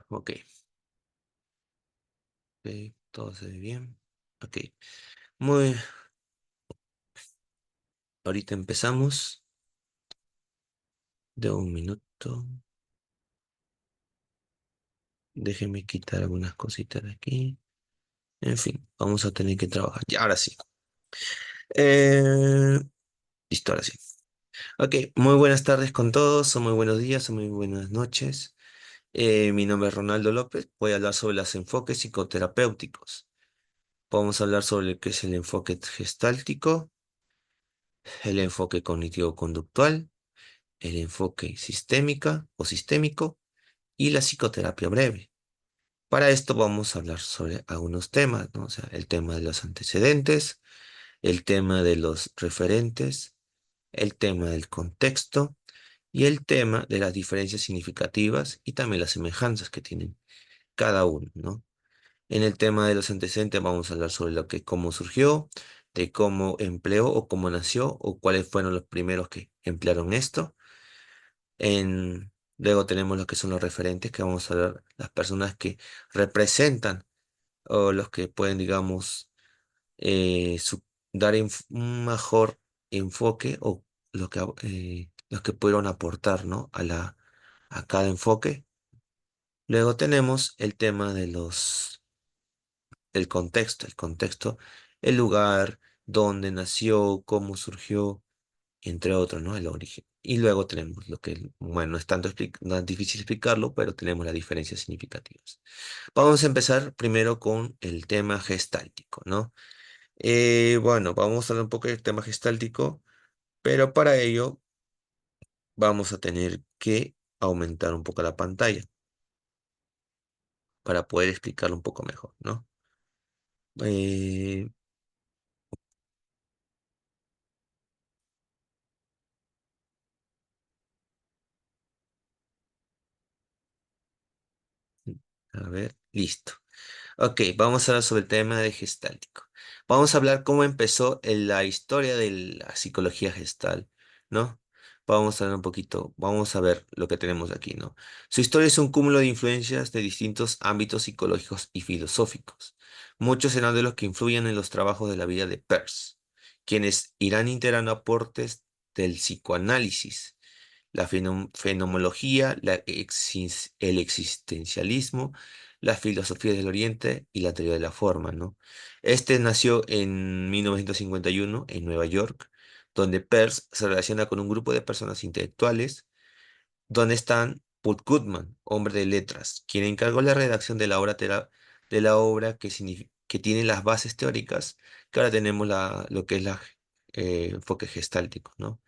Ok, ok, todo se ve bien. Ok, muy, ahorita empezamos. De un minuto. Déjenme quitar algunas cositas de aquí. En fin, vamos a tener que trabajar. Ya, ahora sí. Eh, listo, ahora sí. Ok, muy buenas tardes con todos, o muy buenos días, o muy buenas noches. Mi nombre es Ronaldo López. Voy a hablar sobre los enfoques psicoterapéuticos. Vamos a hablar sobre lo que es el enfoque gestáltico, el enfoque cognitivo-conductual, el enfoque sistémica o sistémico y la psicoterapia breve. Para esto vamos a hablar sobre algunos temas, ¿no? O sea, el tema de los antecedentes, el tema de los referentes, el tema del contexto y el tema de las diferencias significativas y también las semejanzas que tienen cada uno, ¿no? En el tema de los antecedentes vamos a hablar sobre lo que, cómo surgió, de cómo empleó o cómo nació o cuáles fueron los primeros que emplearon esto. Luego tenemos lo que son los referentes, que vamos a hablar las personas que representan o los que pueden, digamos, dar un mejor enfoque o los que pudieron aportar, ¿no? a cada enfoque. Luego tenemos el tema de el contexto, el lugar, dónde nació, cómo surgió, entre otros, ¿no? El origen. Y luego tenemos lo que, bueno, no es tanto no es difícil explicarlo, pero tenemos las diferencias significativas. Vamos a empezar primero con el tema gestáltico, ¿no? Bueno, vamos a hablar un poco del tema gestáltico, pero para ello vamos a tener que aumentar un poco la pantalla para poder explicarlo un poco mejor, ¿no? Eh, a ver, listo. Ok, vamos a hablar sobre el tema de gestáltico. Vamos a hablar cómo empezó en la historia de la psicología gestal, ¿no? Vamos a hablar un poquito, vamos a ver lo que tenemos aquí, ¿no? Su historia es un cúmulo de influencias de distintos ámbitos psicológicos y filosóficos. Muchos serán de los que influyen en los trabajos de la vida de Peirce, quienes irán integrando aportes del psicoanálisis, la fenomenología, el existencialismo, la filosofía del Oriente y la teoría de la forma, ¿no? Este nació en 1951 en Nueva York, donde Peirce se relaciona con un grupo de personas intelectuales, donde están Paul Goodman, hombre de letras, quien encargó la redacción de la obra, que tiene las bases teóricas, que ahora tenemos lo que es la enfoque gestáltico, ¿no?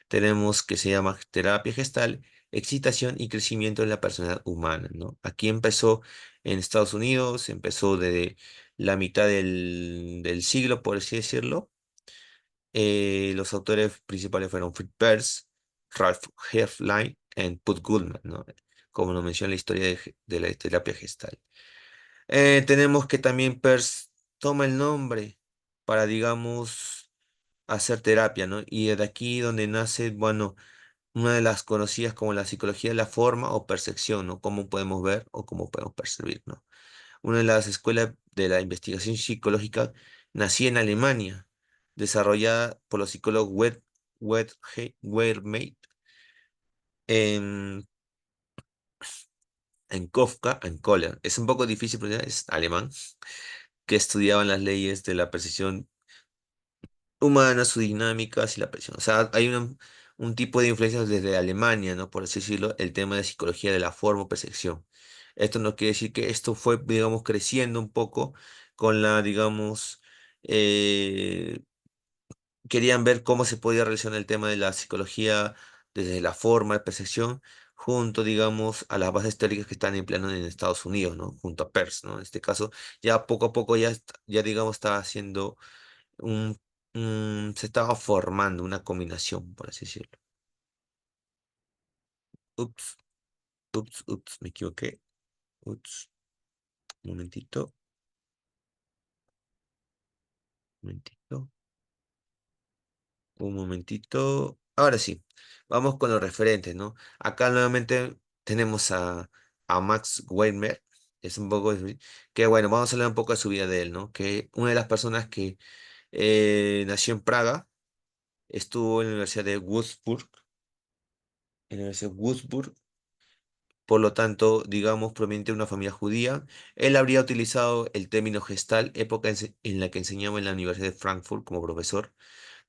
Tenemos que se llama terapia gestal, excitación y crecimiento de la personalidad humana, ¿no? Aquí empezó en Estados Unidos, empezó de la mitad del siglo, por así decirlo. Los autores principales fueron Fritz Perls, Ralph Herflein y Put Goldman, ¿no? Como nos menciona la historia de la terapia gestal. Tenemos que también Peirce toma el nombre para, digamos, hacer terapia, ¿no? Y de aquí donde nace, bueno, una de las conocidas como la psicología de la forma o percepción, ¿no? Cómo podemos ver o cómo podemos percibir, ¿no? Una de las escuelas de la investigación psicológica nacía en Alemania, desarrollada por los psicólogos Wermeidt en, en Kafka, en Kohler. Es un poco difícil pronunciar, es alemán, que estudiaban las leyes de la percepción humana, sus dinámicas y la presión. O sea, hay un tipo de influencias desde Alemania, ¿no? Por así decirlo, el tema de psicología de la forma o percepción. Esto no quiere decir que esto fue, digamos, creciendo un poco con digamos, eh, querían ver cómo se podía relacionar el tema de la psicología desde la forma de percepción junto, digamos, a las bases teóricas que están empleando en Estados Unidos, ¿no? Junto a Peirce, ¿no? En este caso, ya poco a poco ya digamos, estaba haciendo un, se estaba formando una combinación, por así decirlo. Ups, ups, me equivoqué. Ups, un momentito, un momentito, un momentito. Ahora sí, vamos con los referentes, ¿no? Acá nuevamente tenemos a a Max Weinberg. Es un poco que bueno, vamos a hablar un poco de su vida de él, ¿no? Que una de las personas que nació en Praga, estuvo en la Universidad de Würzburg, en la Universidad de Würzburg, por lo tanto, digamos, proveniente de una familia judía. Él habría utilizado el término gestal, época en la que enseñaba en la Universidad de Frankfurt como profesor,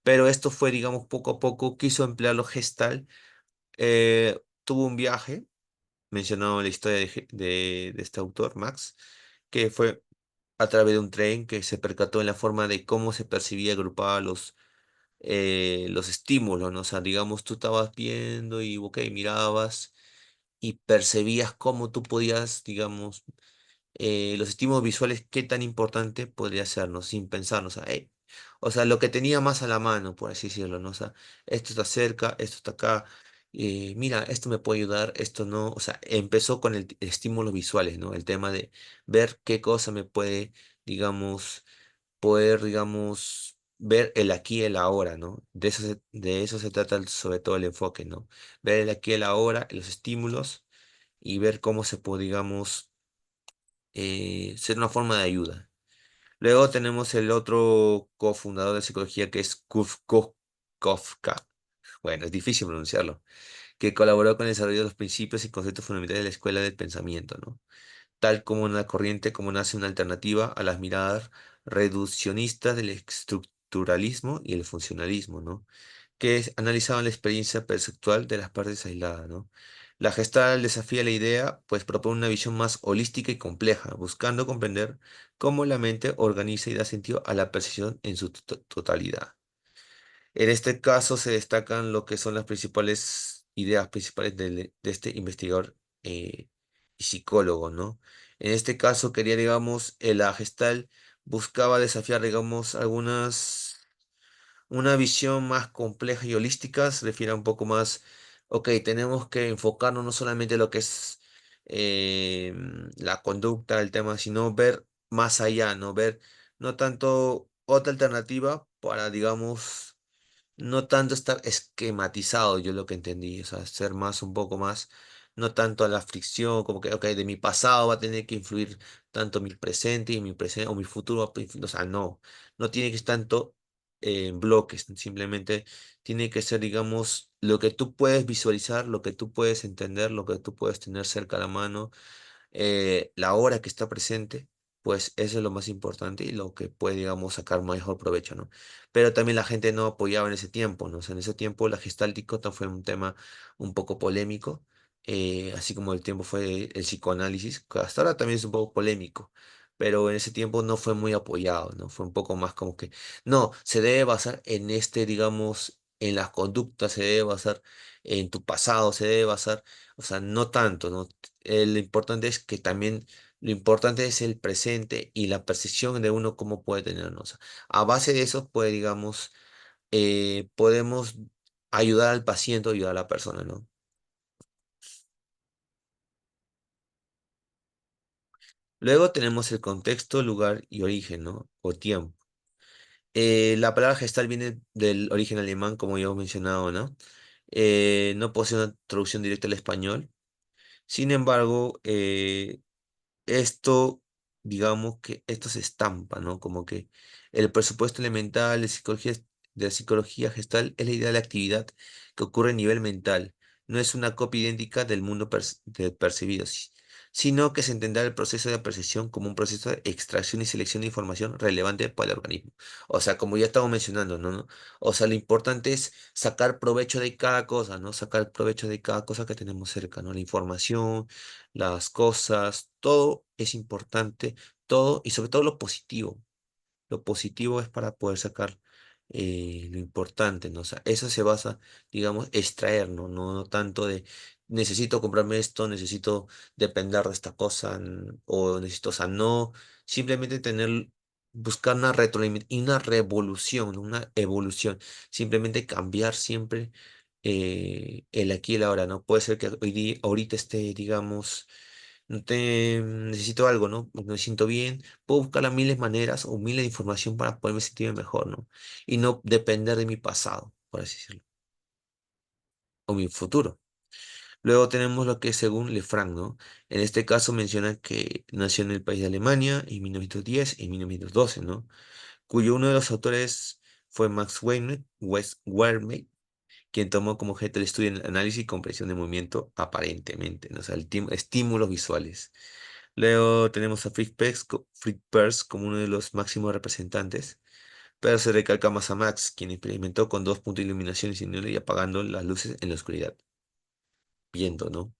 pero esto fue, digamos, poco a poco, quiso emplearlo gestal, tuvo un viaje mencionado en la historia de este autor, Max, que fue a través de un tren que se percató en la forma de cómo se percibía y agrupaba los estímulos, ¿no? O sea, digamos, tú estabas viendo y, ok, mirabas y percibías cómo tú podías, digamos, los estímulos visuales, qué tan importante podría ser, ¿no? Sin pensar, ¿no? O sea, lo que tenía más a la mano, por así decirlo, ¿no? O sea, esto está cerca, esto está acá, mira, esto me puede ayudar, esto no, o sea, empezó con el estímulos visuales, ¿no? El tema de ver qué cosa me puede, digamos, poder, digamos, ver el aquí y el ahora, ¿no? De eso se trata sobre todo el enfoque, ¿no? Ver el aquí y el ahora, los estímulos y ver cómo se puede, digamos, ser una forma de ayuda. Luego tenemos el otro cofundador de psicología que es Kofka. Bueno, es difícil pronunciarlo, que colaboró con el desarrollo de los principios y conceptos fundamentales de la escuela del pensamiento, ¿no? Tal como una corriente, como nace una alternativa a las miradas reduccionistas del estructuralismo y el funcionalismo, ¿no? Analizaban la experiencia perceptual de las partes aisladas, ¿no? La Gestalt desafía la idea, pues propone una visión más holística y compleja, buscando comprender cómo la mente organiza y da sentido a la percepción en su totalidad. En este caso se destacan lo que son las principales ideas principales de este investigador y psicólogo, ¿no? En este caso quería, digamos, la Gestalt buscaba desafiar, digamos, una visión más compleja y holística se refiere a un poco más, ok, tenemos que enfocarnos no solamente en lo que es la conducta del tema, sino ver más allá, ¿no? Ver no tanto otra alternativa para, digamos, no tanto estar esquematizado, yo lo que entendí, o sea, ser más, un poco más, no tanto a la fricción, como que, ok, de mi pasado va a tener que influir tanto mi presente y mi presente, o mi futuro, o sea, no, no tiene que estar tanto en bloques, simplemente tiene que ser, digamos, lo que tú puedes visualizar, lo que tú puedes entender, lo que tú puedes tener cerca a la mano, la hora que está presente, pues eso es lo más importante y lo que puede, digamos, sacar mejor provecho, ¿no? Pero también la gente no apoyaba en ese tiempo, ¿no? O sea, en ese tiempo la gestáltica fue un tema un poco polémico, así como el tiempo fue el psicoanálisis, que hasta ahora también es un poco polémico. Pero en ese tiempo no fue muy apoyado, ¿no? Fue un poco más como que, no, se debe basar en este, digamos, en las conductas, se debe basar en tu pasado, se debe basar, o sea, no tanto, ¿no? Lo importante es que también, lo importante es el presente y la percepción de uno cómo puede tenernos. O sea, a base de eso, pues, digamos, podemos ayudar al paciente o ayudar a la persona, ¿no? Luego tenemos el contexto, lugar y origen, ¿no? O tiempo. La palabra gestal viene del origen alemán, como ya hemos mencionado, ¿no? No posee una traducción directa al español. Sin embargo, esto, digamos que esto se estampa, ¿no? Como que el presupuesto elemental de la psicología gestal es la idea de la actividad que ocurre a nivel mental. No es una copia idéntica del mundo percibido, sino que se entenderá el proceso de percepción como un proceso de extracción y selección de información relevante para el organismo. O sea, como ya estamos mencionando, ¿no? O sea, lo importante es sacar provecho de cada cosa, ¿no? Sacar provecho de cada cosa que tenemos cerca, ¿no? La información, las cosas, todo es importante, todo y sobre todo lo positivo. Lo positivo es para poder sacar lo importante, ¿no? O sea, eso se basa, digamos, extraer, ¿no? No tanto de necesito comprarme esto, necesito depender de esta cosa, o necesito, o sea, no, simplemente buscar una retroalimentación y una revolución, ¿no? Una evolución, simplemente cambiar siempre el aquí y el ahora, ¿no? Puede ser que ahorita esté, digamos, no te necesito algo, ¿no? Porque me siento bien, puedo buscar las miles maneras o miles de información para poderme sentir mejor, ¿no? Y no depender de mi pasado, por así decirlo, o mi futuro. Luego tenemos lo que es según Lefranc, ¿no? En este caso menciona que nació en el país de Alemania en 1910 y 1912, ¿no? Cuyo uno de los autores fue Max Werner, quien tomó como objeto el estudio, el análisis y comprensión de movimiento aparentemente, ¿no? O sea, estímulos visuales. Luego tenemos a Fritz Perls como uno de los máximos representantes, pero se recalca más a Max, quien experimentó con dos puntos de iluminación y apagando las luces en la oscuridad, viendo, ¿no?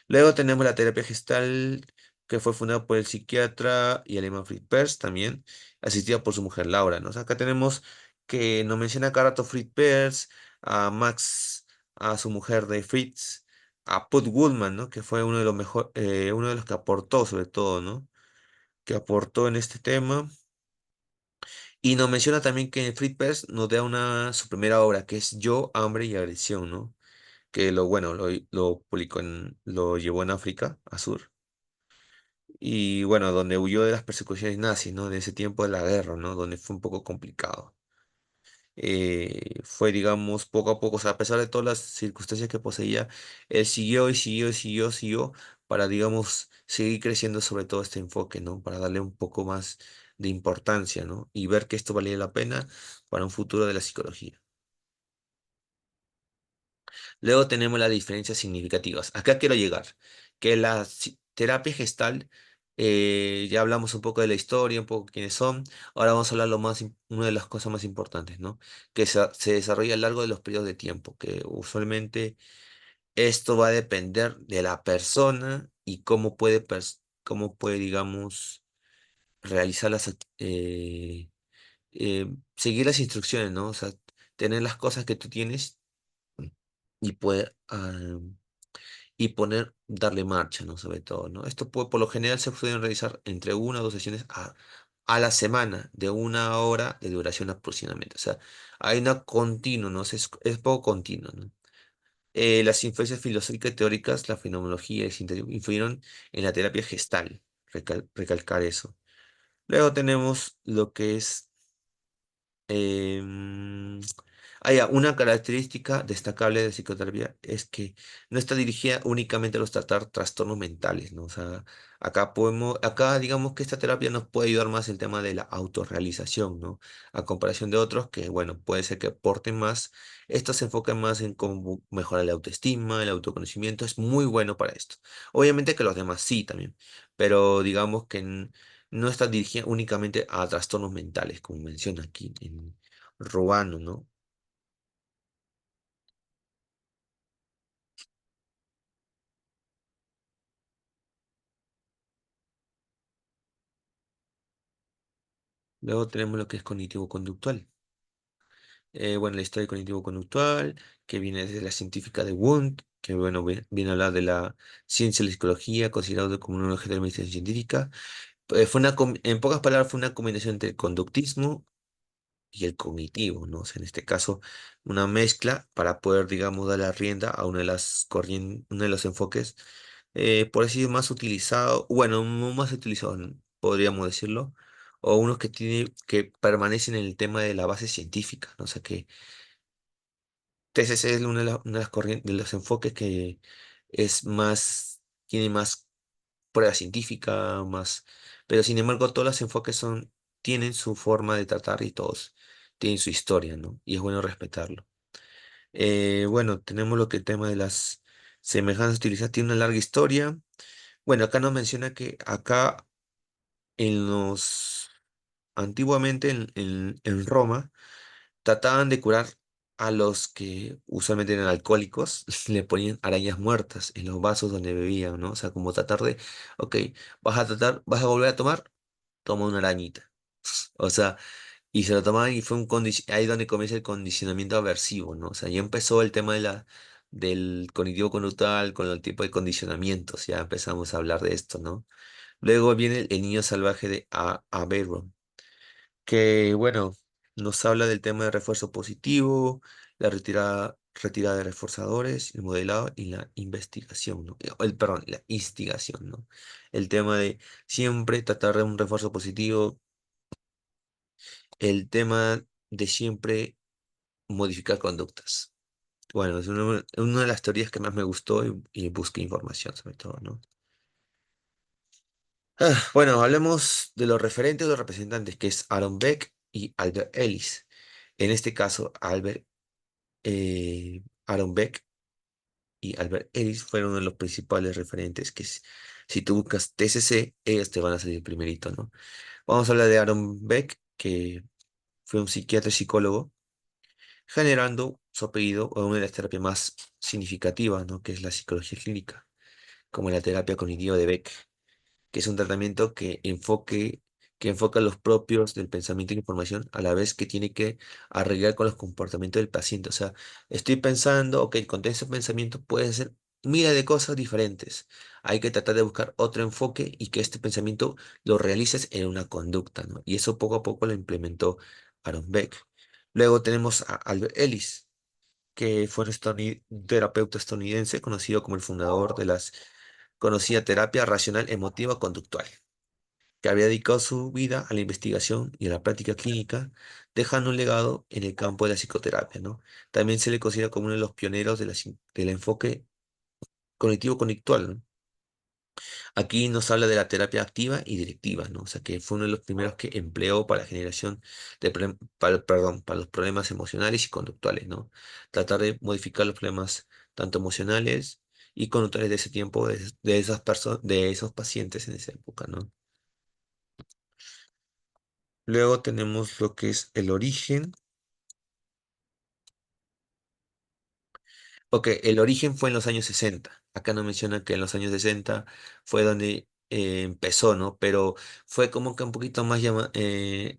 Luego tenemos la terapia gestal, que fue fundada por el psiquiatra y alemán Fritz Perls también, asistida por su mujer Laura, ¿no? O sea, acá tenemos que nos menciona cada rato Fritz Perls, a Max, a su mujer de Fritz, a Put Goldman, ¿no? Que fue uno de los mejor, uno de los que aportó sobre todo, ¿no? Que aportó en este tema. Y nos menciona también que Fritz Perls nos da su primera obra, que es Yo, Hambre y Agresión, ¿no? Que lo publicó lo llevó en África, a Sur. Y bueno, donde huyó de las persecuciones nazis, ¿no? De ese tiempo de la guerra, ¿no? Donde fue un poco complicado. Fue, digamos, poco a poco, o sea, a pesar de todas las circunstancias que poseía, él siguió y siguió y siguió, siguió para, digamos, seguir creciendo sobre todo este enfoque, ¿no? Para darle un poco más de importancia, ¿no? Y ver que esto valía la pena para un futuro de la psicología. Luego tenemos las diferencias significativas. Acá quiero llegar, que la terapia gestal, ya hablamos un poco de la historia, un poco quiénes son. Ahora vamos a hablar una de las cosas más importantes, ¿no? Que se desarrolla a lo largo de los periodos de tiempo, que usualmente esto va a depender de la persona y cómo puede, digamos, realizar seguir las instrucciones, ¿no? O sea, tener las cosas que tú tienes y poder darle marcha, ¿no? Sobre todo, ¿no? Esto por lo general se pueden realizar entre una o dos sesiones a la semana, de una hora de duración aproximadamente. O sea, hay una continua, ¿no? Es poco continuo, ¿no? Las influencias filosóficas y teóricas, la fenomenología y el sintetismo influyeron en la terapia gestal, recalcar eso. Luego tenemos lo que es Em, una característica destacable de psicoterapia es que no está dirigida únicamente a los tratar trastornos mentales, ¿no? O sea, acá digamos que esta terapia nos puede ayudar más el tema de la autorrealización, ¿no? A comparación de otros que, bueno, puede ser que aporten más. Esto se enfoca más en cómo mejorar la autoestima, el autoconocimiento, es muy bueno para esto. Obviamente que los demás sí también, pero digamos que no está dirigida únicamente a trastornos mentales, como menciona aquí en Robano, ¿no? Luego tenemos lo que es cognitivo-conductual. Bueno, la historia cognitivo-conductual, que viene desde la científica de Wundt, que bueno, viene a hablar de la ciencia de la psicología, considerado como un objeto de la investigación científica. En pocas palabras, fue una combinación entre el conductismo y el cognitivo, ¿no? O sea, en este caso, una mezcla para poder, digamos, dar la rienda a una de las corrientes, uno de los enfoques, por así decirlo, más utilizado, bueno, no más utilizado, ¿no? Podríamos decirlo, o unos que permanecen en el tema de la base científica, ¿no? O sea, que TCC es una de las corrientes, de los enfoques que tiene más prueba científica, más, pero sin embargo, todos los enfoques tienen su forma de tratar y todos tienen su historia, ¿no? Y es bueno respetarlo. Bueno, tenemos lo que el tema de las semejanzas utilizadas tiene una larga historia. Bueno, acá nos menciona que acá en los, antiguamente en Roma, trataban de curar a los que usualmente eran alcohólicos, le ponían arañas muertas en los vasos donde bebían, ¿no? O sea, como tratar de, ok, vas a volver a tomar, toma una arañita. O sea, y se lo tomaban y fue ahí donde comienza el condicionamiento aversivo, ¿no? O sea, ya empezó el tema del cognitivo conductual con el tipo de condicionamientos, ya empezamos a hablar de esto, ¿no? Luego viene el niño salvaje de Averroes, que, bueno, nos habla del tema de refuerzo positivo, retirada de reforzadores, el modelado y la investigación, ¿no? Perdón, la instigación, ¿no? El tema de siempre tratar de un refuerzo positivo, el tema de siempre modificar conductas. Bueno, es una de las teorías que más me gustó y busqué información sobre todo, ¿no? Bueno, hablemos de los referentes o los representantes, que es Aaron Beck y Albert Ellis. En este caso, Aaron Beck y Albert Ellis fueron uno de los principales referentes si tú buscas TCC, ellos te van a salir primerito, ¿no? Vamos a hablar de Aaron Beck, que fue un psiquiatra y psicólogo, generando su apellido a una de las terapias más significativas, ¿no? Que es la psicología clínica, como la terapia cognitiva de Beck, que es un tratamiento que enfoca los propios del pensamiento y la información, a la vez que tiene que arreglar con los comportamientos del paciente. O sea, estoy pensando, ok, con ese pensamiento puede ser miles de cosas diferentes. Hay que tratar de buscar otro enfoque y que este pensamiento lo realices en una conducta, ¿no? Y eso poco a poco lo implementó Aaron Beck. Luego tenemos a Albert Ellis, que fue un terapeuta estadounidense conocido como el fundador de las conocida terapia racional emotiva conductual, que había dedicado su vida a la investigación y a la práctica clínica, dejando un legado en el campo de la psicoterapia, ¿no? También se le considera como uno de los pioneros del enfoque cognitivo-conductual, ¿no? Aquí nos habla de la terapia activa y directiva, ¿no? O sea, que fue uno de los primeros que empleó para la generación perdón, para los problemas emocionales y conductuales, ¿no? Tratar de modificar los problemas tanto emocionales y conductuales de ese tiempo, de esas personas, de esos pacientes en esa época, ¿no? Luego tenemos lo que es el origen. Ok, el origen fue en los años 60. Acá no menciona que en los años 60 fue donde empezó, ¿no? Pero fue como que un poquito más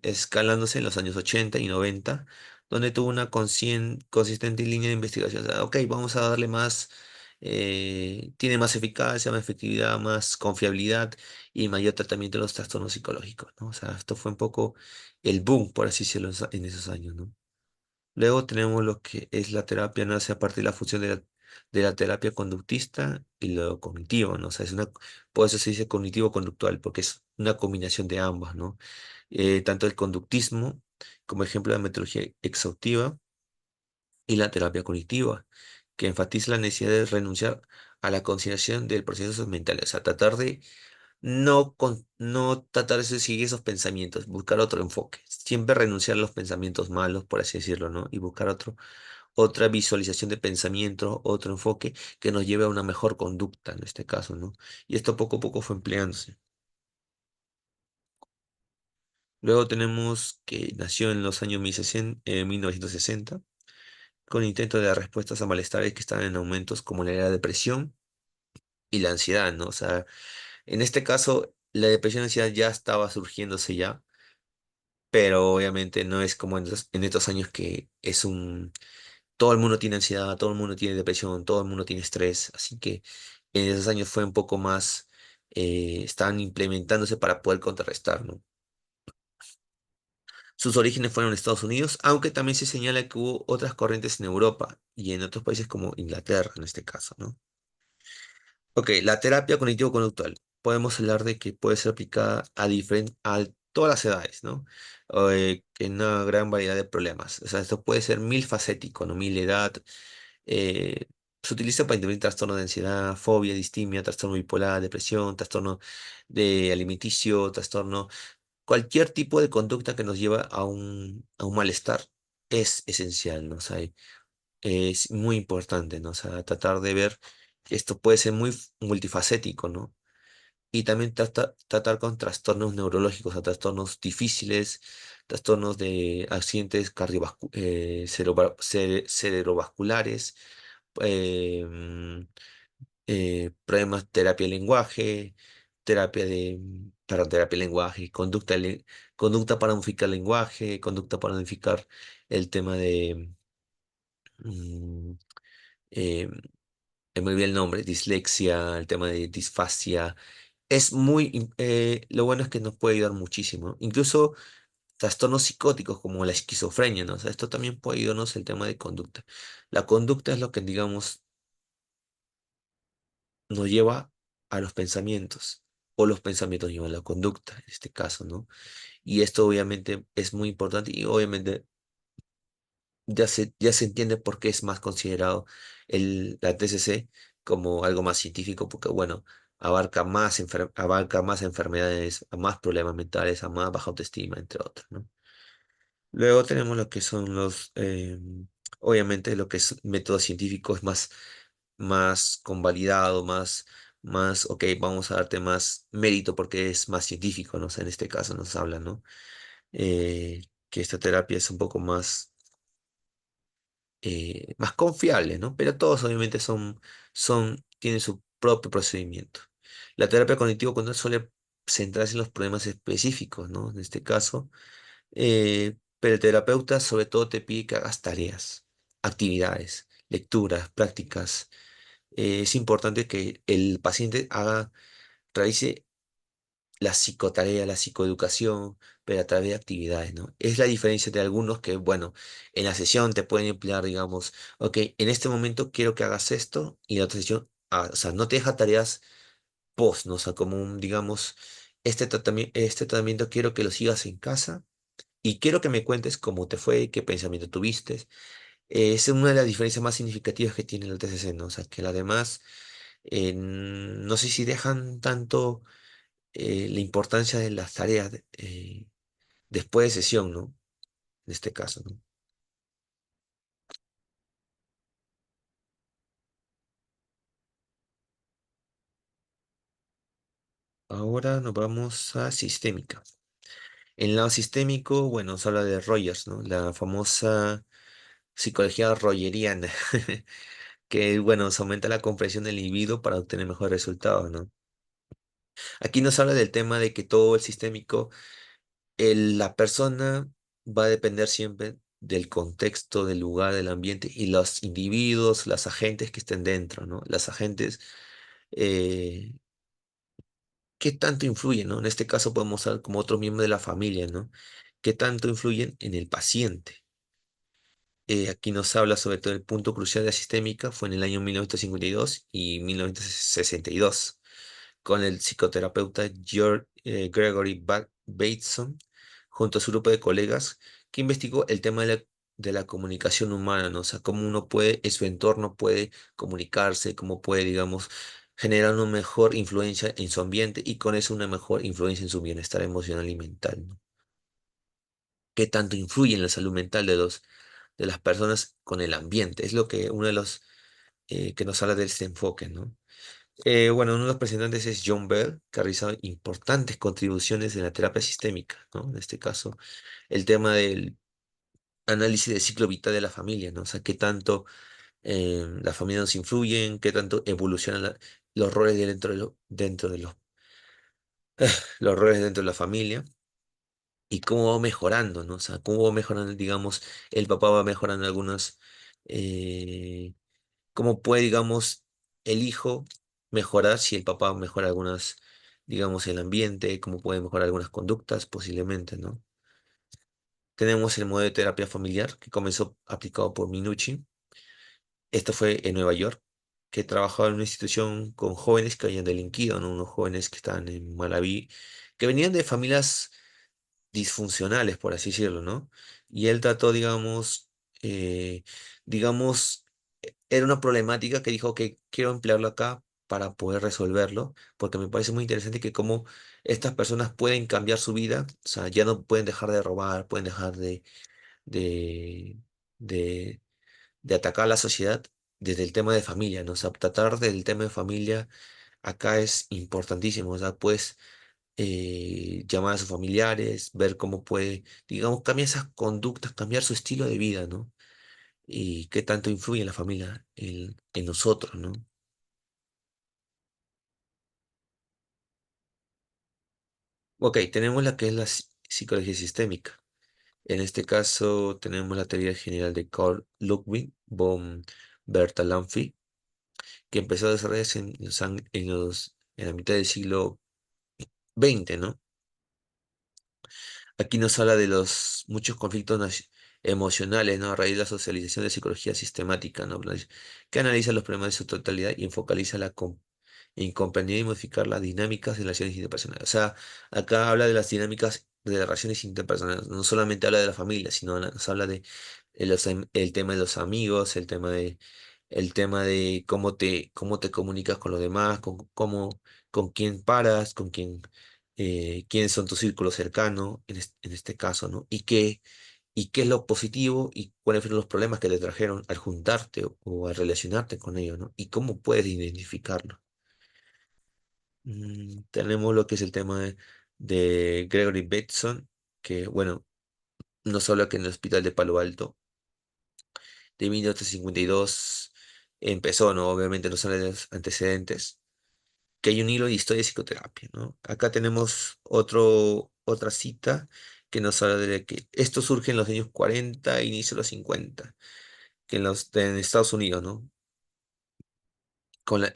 escalándose en los años 80 y 90, donde tuvo una consistente línea de investigación. O sea, ok, vamos a darle más, tiene más eficacia, más efectividad, más confiabilidad y mayor tratamiento de los trastornos psicológicos, ¿no? O sea, esto fue un poco el boom, por así decirlo, en esos años, ¿no? Luego tenemos lo que es la terapia, nace a partir de la fusión de la terapia conductista y lo cognitivo, ¿no? O sea, por eso se dice cognitivo-conductual, porque es una combinación de ambas, ¿no? Tanto el conductismo, como ejemplo de la metodología exhaustiva, y la terapia cognitiva, que enfatiza la necesidad de renunciar a la consideración del proceso mental, o sea, tratar de no tratar de seguir esos pensamientos, buscar otro enfoque, siempre renunciar a los pensamientos malos, por así decirlo, ¿no? Y buscar otra visualización de pensamiento, otro enfoque que nos lleve a una mejor conducta en este caso, ¿no? Y esto poco a poco fue empleándose. Luego tenemos que nació en los años 1960, con intento de dar respuestas a malestares que están en aumentos como la depresión y la ansiedad, ¿no? O sea, en este caso, la depresión y ansiedad ya estaba surgiéndose ya, pero obviamente no es como en estos años que todo el mundo tiene ansiedad, todo el mundo tiene depresión, todo el mundo tiene estrés, así que en esos años fue un poco más, estaban implementándose para poder contrarrestar, ¿no? Sus orígenes fueron en Estados Unidos, aunque también se señala que hubo otras corrientes en Europa y en otros países como Inglaterra en este caso, ¿no? Ok, la terapia cognitivo-conductual. Podemos hablar de que puede ser aplicada a todas las edades, ¿no? En una gran variedad de problemas. O sea, esto puede ser mil facético, ¿no? Mil edad. eh, Se utiliza para intervenir trastorno de ansiedad, fobia, distimia, trastorno bipolar, depresión, trastorno de alimenticio, trastorno, cualquier tipo de conducta que nos lleva a un malestar es esencial, ¿no? O sea, es muy importante, ¿no? O sea, tratar de ver que esto puede ser muy multifacético, ¿no? Y también tratar con trastornos neurológicos, o trastornos difíciles, trastornos de accidentes cerebrovasculares, eh, mm, problemas terapia de lenguaje, terapia de lenguaje, conducta para modificar lenguaje, conducta para modificar el tema de mm, eh, me olvidé el nombre, dislexia, el tema de disfasia. Lo bueno es que nos puede ayudar muchísimo, ¿no? Incluso trastornos psicóticos como la esquizofrenia, ¿no? O sea, esto también puede ayudarnos el tema de conducta. La conducta es lo que, digamos, nos lleva a los pensamientos, o los pensamientos llevan a la conducta, en este caso, ¿no? Y esto obviamente es muy importante y obviamente ya se entiende por qué es más considerado la TCC como algo más científico, porque bueno, abarca más enfermedades, a más problemas mentales, a más baja autoestima, entre otros, ¿no? Luego tenemos lo que son obviamente lo que es método científico es más convalidado, ok, vamos a darte más mérito porque es más científico, ¿no? O sea, en este caso nos habla, ¿no? Que esta terapia es un poco más confiable, ¿no? Pero todos obviamente tienen su propio procedimiento. La terapia cognitivo-conductual suele centrarse en los problemas específicos, ¿no? En este caso, pero el terapeuta sobre todo te pide que hagas tareas, actividades, lecturas, prácticas. Es importante que el paciente realice la psicotarea, la psicoeducación, pero a través de actividades, ¿no? Es la diferencia de algunos que, bueno, en la sesión te pueden emplear, digamos, ok, en este momento quiero que hagas esto, y en la otra sesión, o sea, no te deja tareas post, ¿no? O sea, como digamos, este tratamiento quiero que lo sigas en casa y quiero que me cuentes cómo te fue, qué pensamiento tuviste. Es una de las diferencias más significativas que tiene el TCC, ¿no? O sea, que además, no sé si dejan tanto la importancia de las tareas después de sesión, ¿no? En este caso, ¿no? Ahora nos vamos a sistémica. En el lado sistémico, bueno, se habla de Rogers, ¿no? La famosa psicología rogeriana, que, bueno, se aumenta la comprensión del individuo para obtener mejores resultados, ¿no? Aquí nos habla del tema de que todo el sistémico, la persona va a depender siempre del contexto, del lugar, del ambiente y los individuos, las agentes que estén dentro, ¿no? Las agentes, eh, ¿qué tanto influyen, ¿no? En este caso podemos hablar como otro miembro de la familia, ¿no? ¿Qué tanto influyen en el paciente? Aquí nos habla sobre todo el punto crucial de la sistémica, fue en el año 1952 y 1962, con el psicoterapeuta Gregory Bateson, junto a su grupo de colegas, que investigó el tema de la comunicación humana, ¿no? O sea, cómo uno puede, en su entorno puede comunicarse, cómo puede, digamos, generar una mejor influencia en su ambiente y con eso una mejor influencia en su bienestar emocional y mental, ¿no? ¿Qué tanto influye en la salud mental de las personas con el ambiente? Es lo que uno de los que nos habla de este enfoque, ¿no? Bueno, uno de los presentantes es John Bell, que ha realizado importantes contribuciones en la terapia sistémica, ¿no? En este caso, el tema del análisis del ciclo vital de la familia, ¿no? O sea, qué tanto la familia nos influyen, qué tanto evolucionan los roles los roles dentro de la familia y cómo va mejorando, ¿no? O sea, cómo va mejorando, digamos, el papá va mejorando eh, cómo puede, digamos, el hijo mejorar si el papá mejora digamos, el ambiente, cómo puede mejorar algunas conductas, posiblemente, ¿no? Tenemos el modelo de terapia familiar que comenzó aplicado por Minucci. Esto fue en Nueva York, que trabajaba en una institución con jóvenes que habían delinquido, ¿no? Unos jóvenes que estaban en Malaví, que venían de familias disfuncionales, por así decirlo, ¿no? Y él trató, eh, digamos, era una problemática que dijo que quiero emplearlo acá para poder resolverlo, porque me parece muy interesante que cómo estas personas pueden cambiar su vida, o sea, ya no pueden dejar de robar, pueden dejar de, de, de atacar a la sociedad desde el tema de familia, ¿no? O sea, tratar del tema de familia acá es importantísimo, o sea, pues llamar a sus familiares, ver cómo puede, digamos, cambiar esas conductas, cambiar su estilo de vida, ¿no? Y qué tanto influye en la familia, en nosotros, ¿no? Ok, tenemos la que es la psicología sistémica. En este caso tenemos la teoría general de Carl Ludwig von Bertalanffy, que empezó a desarrollarse en la mitad del siglo XX, ¿no? Aquí nos habla de los muchos conflictos emocionales, ¿no? A raíz de la socialización de psicología sistemática, ¿no? Que analiza los problemas de su totalidad y enfocaliza en comprender y modificar las dinámicas de las relaciones interpersonales. O sea, acá habla de las dinámicas de las relaciones interpersonales. No solamente habla de la familia, sino nos habla de el tema de los amigos, el tema de cómo te comunicas con los demás, con quién paras, quiénes son tu círculo cercano, en este caso, ¿no? Y qué es lo positivo y cuáles fueron los problemas que te trajeron al juntarte o al relacionarte con ellos, ¿no? Y cómo puedes identificarlo. Tenemos lo que es el tema de Gregory Bateson, que, bueno, nos habla que en el hospital de Palo Alto de 1852 empezó, ¿no? Obviamente nos habla de los antecedentes, que hay un hilo de historia y psicoterapia, ¿no? Acá tenemos otra cita que nos habla de que esto surge en los años 40 inicio de los 50 que en Estados Unidos, ¿no? Con la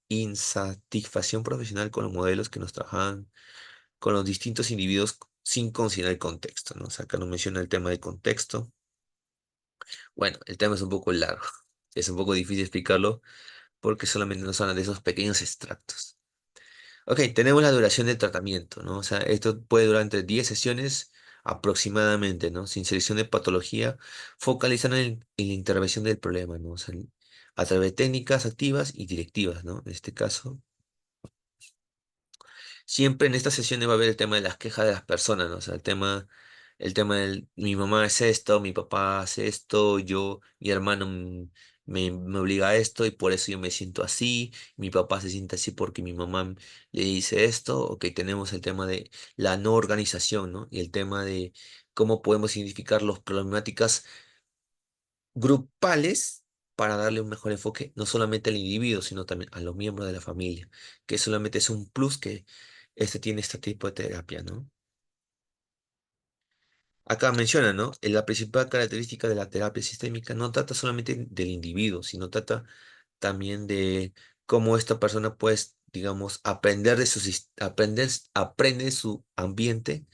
insatisfacción profesional con los modelos que nos trabajaban con los distintos individuos sin considerar el contexto, ¿no? O sea, acá nos menciona el tema del contexto. Bueno, el tema es un poco largo, es un poco difícil explicarlo porque solamente nos hablan de esos pequeños extractos. Ok, tenemos la duración del tratamiento, ¿no? O sea, esto puede durar entre 10 sesiones aproximadamente, ¿no? Sin selección de patología, focalizando en la intervención del problema, ¿no? O sea, a través de técnicas activas y directivas, ¿no? En este caso. Siempre en estas sesiones va a haber el tema de las quejas de las personas, ¿no? O sea, el tema del mi mamá es esto, mi papá hace esto, mi hermano me obliga a esto y por eso yo me siento así, mi papá se siente así porque mi mamá le dice esto, ok, tenemos el tema de la no organización, ¿no? Y el tema de cómo podemos identificar las problemáticas grupales para darle un mejor enfoque, no solamente al individuo, sino también a los miembros de la familia, que solamente es un plus que tiene este tipo de terapia, ¿no? Acá menciona, ¿no? La principal característica de la terapia sistémica no trata solamente del individuo, sino trata también de cómo esta persona puede, digamos, aprende su ambiente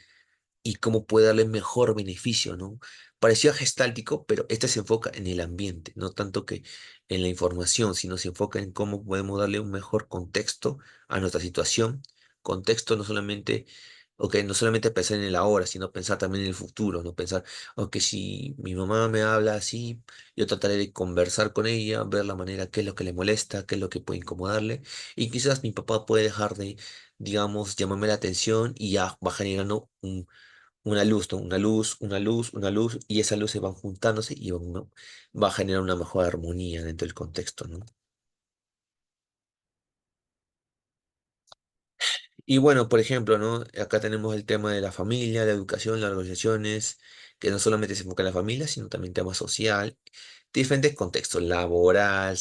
y cómo puede darle mejor beneficio, ¿no? Parecido a gestáltico, pero este se enfoca en el ambiente, no tanto que en la información, sino se enfoca en cómo podemos darle un mejor contexto a nuestra situación. Contexto no solamente, ok, no solamente pensar en el ahora, sino pensar también en el futuro, ¿no? Pensar, ok, si mi mamá me habla así, yo trataré de conversar con ella, ver la manera, qué es lo que le molesta, qué es lo que puede incomodarle, y quizás mi papá puede dejar de, digamos, llamarme la atención y ya va generando una luz, ¿no? Una luz, una luz, una luz, y esas luces van juntándose y va a generar una mejor armonía dentro del contexto, ¿no? Y bueno, por ejemplo, ¿no? Acá tenemos el tema de la familia, la educación, las organizaciones, que no solamente se enfoca en la familia, sino también tema social, diferentes contextos, laboral,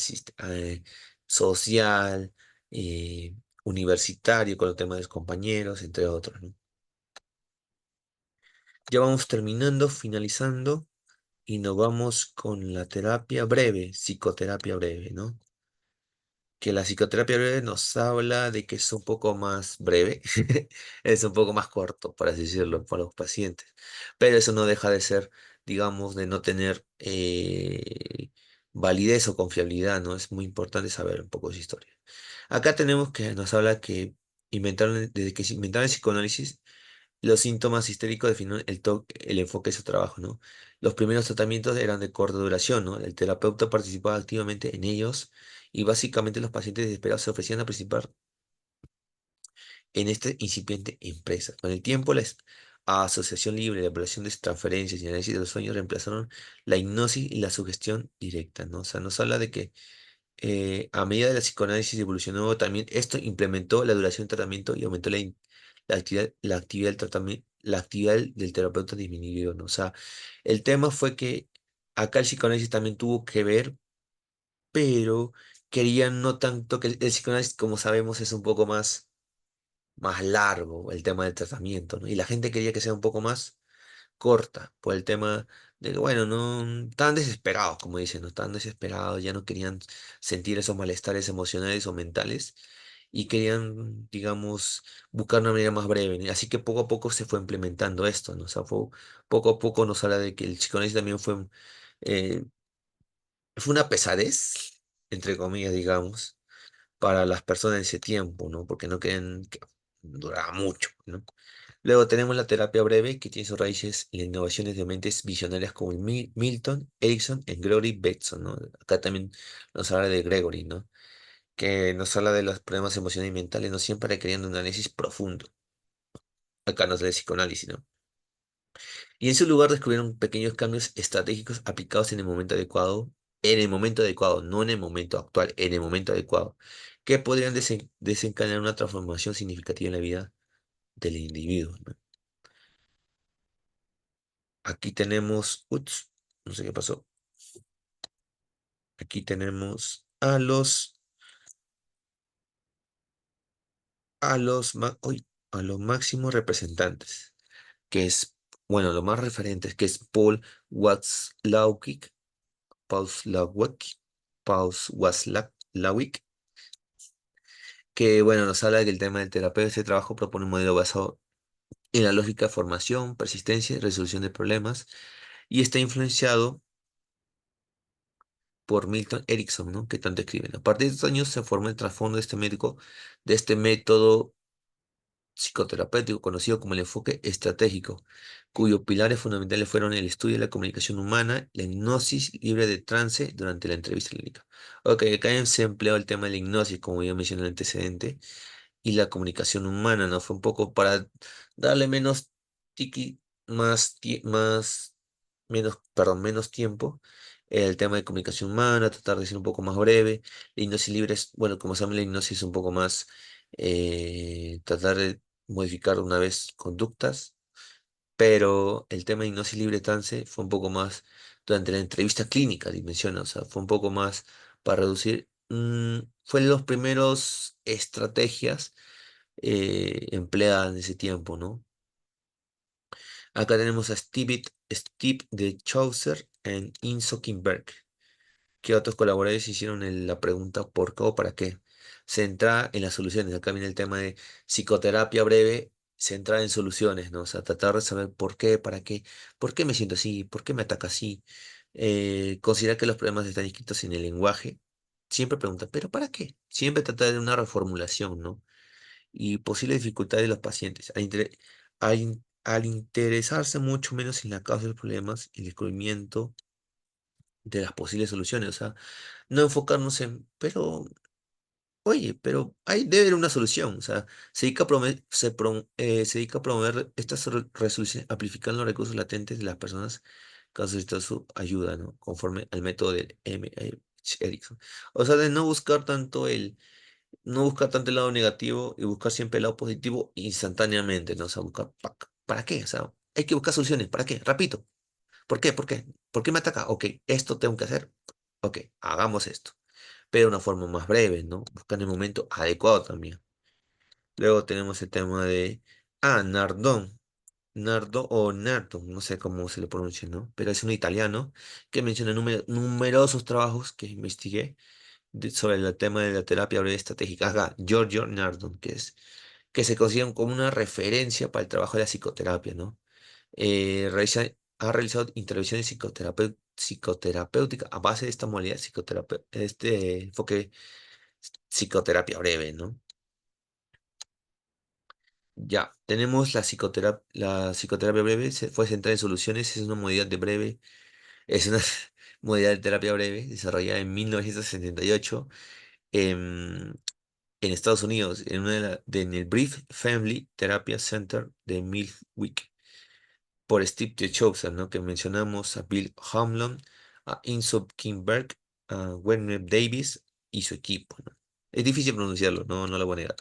social, eh, universitario, con el tema de los compañeros, entre otros, ¿no? Ya vamos terminando, finalizando. Y nos vamos con la terapia breve, psicoterapia breve, ¿no? Que la psicoterapia breve nos habla de que es un poco más breve, es un poco más corto, por así decirlo, para los pacientes. Pero eso no deja de ser, digamos, de no tener validez o confiabilidad, ¿no? Es muy importante saber un poco de su historia. Acá tenemos que nos habla que desde que se inventaron el psicoanálisis, los síntomas histéricos definen el enfoque de su trabajo, ¿no? Los primeros tratamientos eran de corta duración, ¿no? El terapeuta participaba activamente en ellos y básicamente los pacientes desesperados se ofrecían a participar en esta incipiente empresa. Con el tiempo, la asociación libre, la evaluación de transferencias y análisis de los sueños reemplazaron la hipnosis y la sugestión directa, ¿no? O sea, nos habla de que a medida de la psicoanálisis evolucionó, también esto implementó la duración del tratamiento y aumentó la actividad del tratamiento, la actividad del terapeuta disminuyó, ¿no? O sea, el tema fue que acá el psicoanálisis también tuvo que ver, pero querían no tanto que el psicoanálisis, como sabemos, es un poco más largo el tema del tratamiento, ¿no? Y la gente quería que sea un poco más corta por el tema de que, bueno, no estaban desesperados, como dicen, no estaban desesperados, ya no querían sentir esos malestares emocionales o mentales y querían, digamos, buscar una manera más breve, ¿no? Así que poco a poco se fue implementando esto, ¿no? O sea, poco a poco nos habla de que el psicoanálisis también eh, fue una pesadez, entre comillas, digamos, para las personas en ese tiempo, ¿no? Porque no querían que durara mucho, ¿no? Luego tenemos la terapia breve, que tiene sus raíces en innovaciones de mentes visionarias como el Milton, Erickson y Gregory Bateson, ¿no? Acá también nos habla de Gregory, ¿no? Que nos habla de los problemas emocionales y mentales, no siempre requiriendo un análisis profundo. Acá nos da el psicoanálisis, ¿no? Y en su lugar descubrieron pequeños cambios estratégicos aplicados en el momento adecuado, no en el momento actual, en el momento adecuado, que podrían desencadenar una transformación significativa en la vida del individuo, ¿no? Aquí tenemos, ups, no sé qué pasó. Aquí tenemos a los máximos representantes, que es, bueno, los más referentes, que es Paul Watzlawick, Paul Watzlawick, Paul Watzlawick, que, bueno, nos habla del tema del terapeuta. Este trabajo propone un modelo basado en la lógica de formación, persistencia y resolución de problemas, y está influenciado por Milton Erickson, ¿no? Que tanto escriben. A partir de estos años se formó el trasfondo de este método psicoterapéutico conocido como el enfoque estratégico, cuyos pilares fundamentales fueron el estudio de la comunicación humana, la hipnosis libre de trance durante la entrevista clínica. Ok, acá se empleó el tema de la hipnosis, como ya mencioné en el antecedente, y la comunicación humana, ¿no? Fue un poco para darle menos tiki, menos tiempo. El tema de comunicación humana, tratar de ser un poco más breve. La hipnosis libre es, bueno, como saben, la hipnosis es un poco más tratar de modificar una vez conductas, pero el tema de hipnosis libre trance fue un poco más durante la entrevista clínica, dimensiona, o sea, fue un poco más para reducir, fue de los primeros estrategias empleadas en ese tiempo, ¿no? Acá tenemos a Steve de Chaucer en Inso Kimberg, que otros colaboradores hicieron la pregunta ¿por qué o para qué? Centrada en las soluciones. Acá viene el tema de psicoterapia breve, centrada en soluciones, ¿no? O sea, tratar de saber por qué me siento así, por qué me ataca así. Considerar que los problemas están escritos en el lenguaje. Siempre pregunta, ¿pero para qué? Siempre tratar de una reformulación, ¿no? Y posibles dificultades de los pacientes. Al interesarse mucho menos en la causa de los problemas, el descubrimiento de las posibles soluciones. O sea, no enfocarnos en, pero, oye, pero hay, debe haber una solución. O sea, se dedica a promover estas resoluciones amplificando los recursos latentes de las personas que han solicitado su ayuda, ¿no? Conforme al método de Erickson. O sea, de no buscar tanto el lado negativo y buscar siempre el lado positivo instantáneamente, ¿no? O sea, buscar, ¿para qué? O sea, hay que buscar soluciones. ¿Para qué? Repito. ¿Por qué? ¿Por qué? ¿Por qué me ataca? Ok, esto tengo que hacer. Ok, hagamos esto. Pero de una forma más breve, ¿no? Buscando el momento adecuado también. Luego tenemos el tema de... Ah, Nardone. Nardo o Nardon, no sé cómo se le pronuncia, ¿no? Pero es un italiano que menciona numerosos trabajos que investigué sobre el tema de la terapia breve estratégica. Acá, Giorgio Nardon, que se consideran como una referencia para el trabajo de la psicoterapia, ¿no? Ha realizado intervenciones psicoterapéuticas a base de esta modalidad este enfoque psicoterapia breve, ¿no? Ya, tenemos la psicoterapia breve, se fue centrada en soluciones, es una modalidad de breve, es una modalidad de terapia breve desarrollada en 1978 en, en Estados Unidos, en el Brief Family Therapy Center de Milwaukee, por Steve Jobson, ¿no? Que mencionamos a Bill Hamlin, a Insop Kimberg, a Werner Davis y su equipo, ¿no? Es difícil pronunciarlo, no lo voy a negar.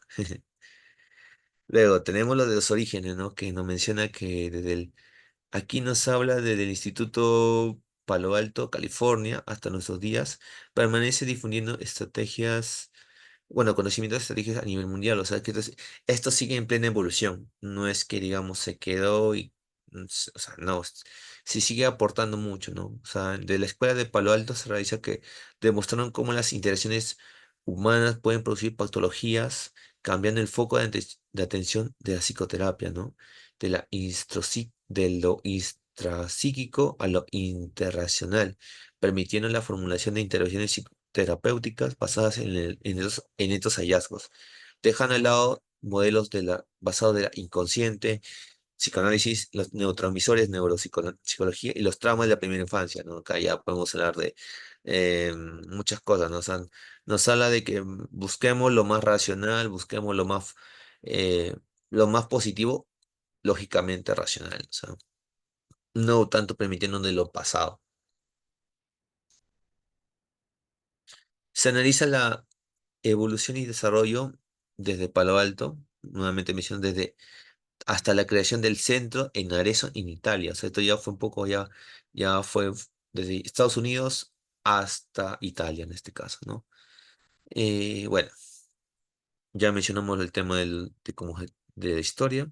Luego tenemos lo de los orígenes, ¿no? Que nos menciona que aquí nos habla desde el Instituto Palo Alto, California, hasta nuestros días, permanece difundiendo conocimientos estratégicos a nivel mundial. O sea, que esto sigue en plena evolución. No es que, digamos, se quedó o sea, no, sí sigue aportando mucho, ¿no? O sea, de la escuela de Palo Alto se realiza que demostraron cómo las interacciones humanas pueden producir patologías, cambiando el foco de atención de la psicoterapia, ¿no? De lo intrapsíquico a lo interracional, permitiendo la formulación de intervenciones terapéuticas basadas en estos hallazgos, dejando al lado modelos basados de la inconsciente, psicoanálisis, los neurotransmisores, neuropsicología y los traumas de la primera infancia, ¿no? Acá ya podemos hablar de muchas cosas, ¿no? O sea, nos habla de que busquemos lo más racional, busquemos eh, lo más positivo, lógicamente racional, o sea, no tanto permitiendo de lo pasado. Se analiza la evolución y desarrollo desde Palo Alto, nuevamente menciono desde hasta la creación del centro en Arezzo, en Italia. O sea, esto ya fue un poco, ya fue desde Estados Unidos hasta Italia en este caso, ¿no? Bueno, ya mencionamos el tema de la historia.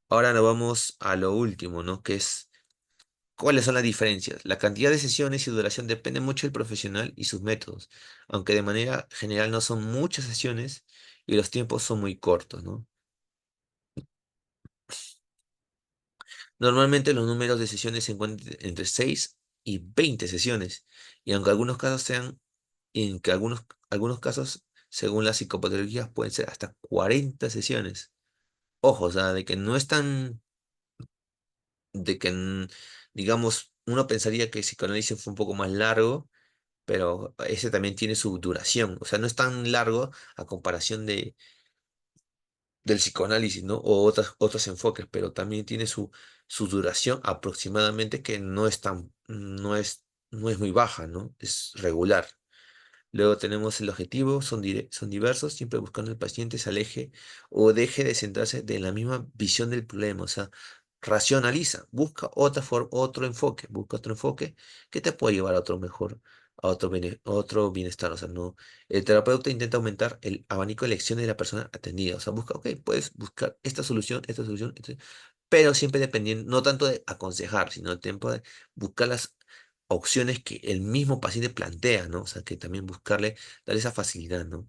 Ahora nos vamos a lo último, ¿no? Que es, ¿cuáles son las diferencias? La cantidad de sesiones y duración depende mucho del profesional y sus métodos, aunque de manera general no son muchas sesiones y los tiempos son muy cortos, ¿no? Normalmente los números de sesiones se encuentran entre 6 y 20 sesiones, y aunque algunos casos sean, en que algunos casos, según las psicopatologías, pueden ser hasta 40 sesiones. Ojo, o sea, de que no es tan, de que, digamos, uno pensaría que el psicoanálisis fue un poco más largo, pero ese también tiene su duración, o sea, no es tan largo a comparación del psicoanálisis, ¿no? O otros enfoques, pero también tiene su duración aproximadamente que no es muy baja, ¿no? Es regular. Luego tenemos el objetivo, son diversos, siempre buscando el paciente se aleje o deje de centrarse de la misma visión del problema, o sea, racionaliza, busca otra forma, busca otro enfoque que te puede llevar a otro mejor, a otro bienestar, o sea, no, el terapeuta intenta aumentar el abanico de elecciones de la persona atendida, o sea, busca, ok, puedes buscar esta solución, pero siempre dependiendo, no tanto de aconsejar, sino el tiempo de buscar las opciones que el mismo paciente plantea, ¿no? O sea, que también darle esa facilidad, ¿no?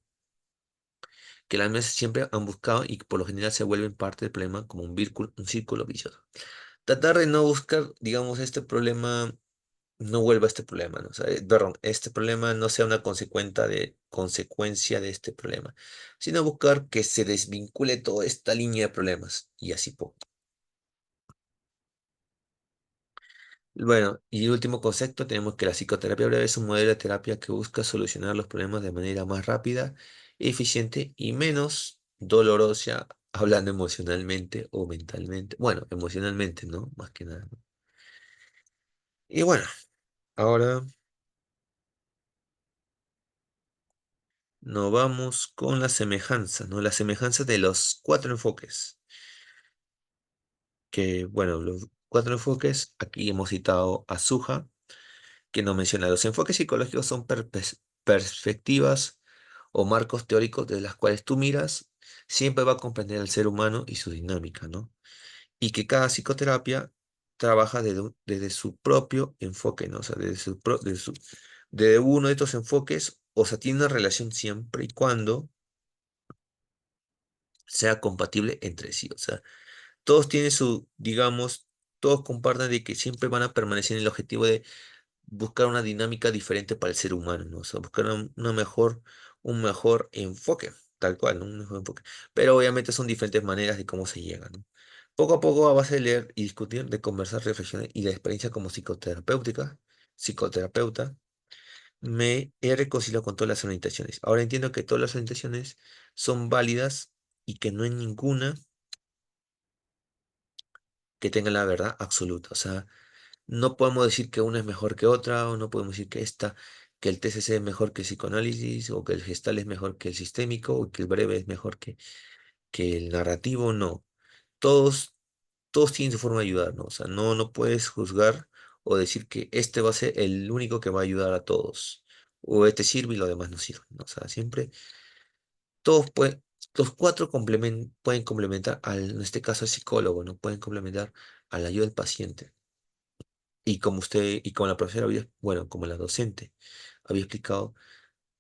Que las mesas siempre han buscado y que por lo general se vuelven parte del problema como un círculo vicioso. Tratar de no buscar, digamos, este problema, no vuelva a este problema, ¿no? O sea, perdón, este problema no sea una consecuencia de este problema, sino buscar que se desvincule toda esta línea de problemas y así poco. Bueno, y el último concepto, tenemos que la psicoterapia breve es un modelo de terapia que busca solucionar los problemas de manera más rápida, eficiente y menos dolorosa, hablando emocionalmente o mentalmente. Bueno, emocionalmente, ¿no? Más que nada, ¿no? Y bueno, ahora nos vamos con la semejanza, ¿no? La semejanza de los cuatro enfoques. Que, bueno, los cuatro enfoques, aquí hemos citado a Suja, que nos menciona, los enfoques psicológicos son perspectivas o marcos teóricos de las cuales tú miras, siempre va a comprender al ser humano y su dinámica, ¿no? Y que cada psicoterapia trabaja desde su propio enfoque, ¿no? O sea, desde uno de estos enfoques, o sea, tiene una relación siempre y cuando sea compatible entre sí, o sea, todos tienen digamos, todos comparten de que siempre van a permanecer en el objetivo de buscar una dinámica diferente para el ser humano, ¿no? O sea, buscar un mejor enfoque, tal cual, ¿no? Un mejor enfoque. Pero obviamente son diferentes maneras de cómo se llega, ¿no? Poco a poco, a base de leer y discutir, de conversar, reflexionar y la experiencia como psicoterapeuta, me he reconciliado con todas las orientaciones. Ahora entiendo que todas las orientaciones son válidas y que no hay ninguna que tenga la verdad absoluta. O sea, no podemos decir que una es mejor que otra, o no podemos decir que el TCC es mejor que el psicoanálisis, o que el gestal es mejor que el sistémico, o que el breve es mejor que el narrativo, no. Todos, todos tienen su forma de ayudarnos, o sea, no puedes juzgar o decir que este va a ser el único que va a ayudar a todos, o este sirve y lo demás no sirve, ¿no? O sea, siempre todos pueden, los cuatro pueden complementar, en este caso al psicólogo, ¿no? Pueden complementar a la ayuda del paciente. Y como usted, y como la profesora bueno, como la docente había explicado,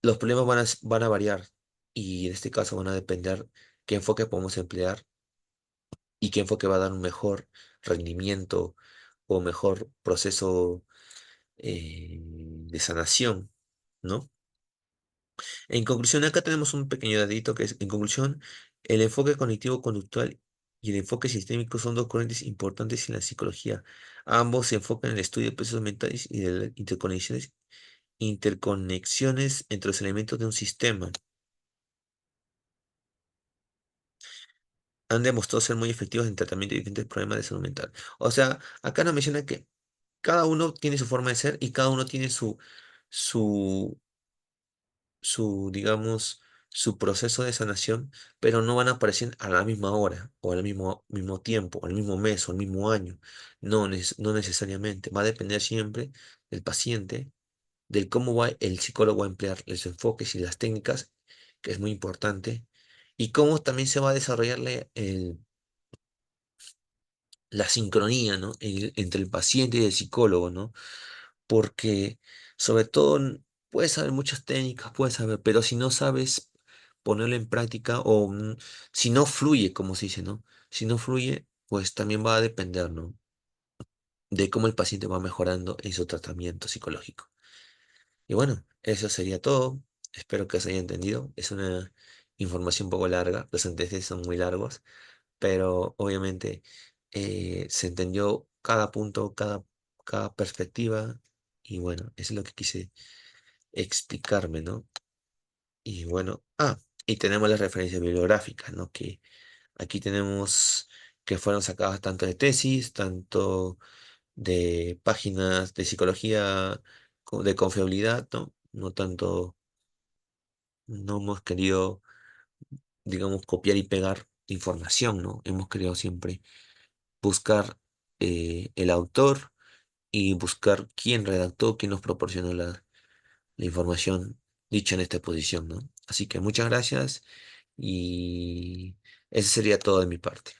los problemas van a variar y en este caso van a depender qué enfoque podemos emplear y qué enfoque va a dar un mejor rendimiento o mejor proceso de sanación, ¿no? En conclusión, acá tenemos un pequeño datito que es, en conclusión, El enfoque cognitivo-conductual y el enfoque sistémico son dos corrientes importantes en la psicología. Ambos se enfocan en el estudio de procesos mentales y de las interconexiones entre los elementos de un sistema. Han demostrado ser muy efectivos en tratamiento de diferentes problemas de salud mental. O sea, acá nos menciona que cada uno tiene su forma de ser y cada uno tiene su, digamos, su proceso de sanación, pero no van a aparecer a la misma hora, o al mismo tiempo, al mismo mes, o al mismo año. No, no necesariamente. Va a depender siempre del paciente, del cómo va el psicólogo a emplear los enfoques y las técnicas, que es muy importante, y cómo también se va a desarrollarle la sincronía, ¿no? Entre el paciente y el psicólogo, ¿no? Porque sobre todo puedes saber muchas técnicas, puedes saber, pero si no sabes ponerlo en práctica o si no fluye, como se dice, ¿no? Si no fluye, pues también va a depender, ¿no? De cómo el paciente va mejorando en su tratamiento psicológico. Y bueno, eso sería todo. Espero que se haya entendido. Es una información un poco larga, los antecedentes son muy largos, pero obviamente se entendió cada punto, cada perspectiva, y bueno, eso es lo que quise explicarme, ¿no? Y bueno, y tenemos las referencias bibliográficas, ¿no? Que aquí tenemos que fueron sacadas tanto de tesis, tanto de páginas de psicología de confiabilidad, ¿no? No tanto, no hemos querido, digamos, copiar y pegar información, ¿no? Hemos querido siempre buscar el autor y buscar quién redactó, quién nos proporcionó la información dicha en esta exposición, ¿no? Así que muchas gracias y eso sería todo de mi parte.